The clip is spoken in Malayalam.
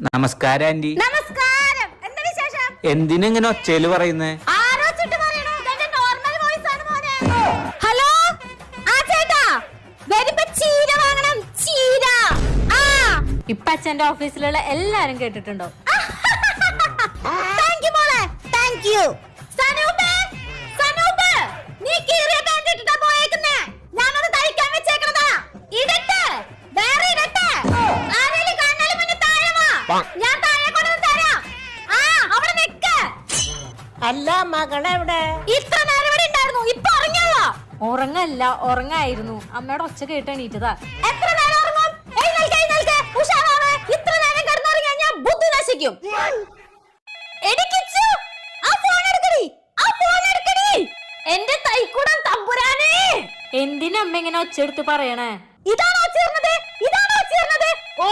നമസ്കാരം ആന്റി. നമസ്കാരം. എന്താ വിശേഷം? എന്തിനെങ്ങനെ ഒച്ചയില് പറയുന്നേ? ആരോച്ചിട്ട് പറയണോ? ഇതെന്റെ നോർമൽ വോയിസ് ആണ് മോനെ. ഹലോ ആ ചേട്ടാ, വരുമ്പോ ചീര വാങ്ങണം. ചീര. ആ ഇപ്പൊ അച്ഛന്റെ ഓഫീസിലുള്ള എല്ലാരും കേട്ടിട്ടുണ്ടോ? താങ്ക് യു മോളെ, താങ്ക് യു. സനൂപേ, സനൂപ്, നീ കീറിയ പാന്റ് ഇട്ടിട്ടാ പോയേക്കുന്നേ. ഞാനത് തയ്ക്കാൻ വെച്ചേക്കണതാ. ഇടട്ടെ, വേറെ ഇടട്ടെ. ആരെങ്കിലും കണ്ടാലും മുന്നേ താഴെ വാ. ഞാൻ താഴെ കൊണ്ടുവന്ന് തരാം. ആ അവിടെ നിക്ക്. അല്ല മകളെവിടെ? ഇത്ര നേരം ഇവിടെ ഉണ്ടായിരുന്നു. ഇപ്പൊ ഉറങ്ങിയല്ലോ. ഉറങ്ങല്ല, ഉറങ്ങായിരുന്നു. അമ്മയുടെ ഒച്ച കേട്ട് എണീറ്റതാ. എത്ര നേരം ഉറങ്ങും? എഴുന്നേൽക്ക്, എഴുന്നേൽക്ക്. ഉഷാറാവേ. ഇത്ര നേരം കിടന്നുറങ്ങിയാൽ ഞാൻ ബുദ്ധി നശിക്കും. എടി കിച്ചു, ആ ഫോൺ എടുക്കടി, ആ ഫോൺ എടുക്കടി. എന്റെ തൈക്കൂടം തമ്പുരാനേ. എന്തിനാ അമ്മ ഇങ്ങനെ ഒച്ച എടുത്ത് പറയണേ? ഇതാണോ ചേർന്നത്? ഇതാണോ ചേർന്നത്? ഓ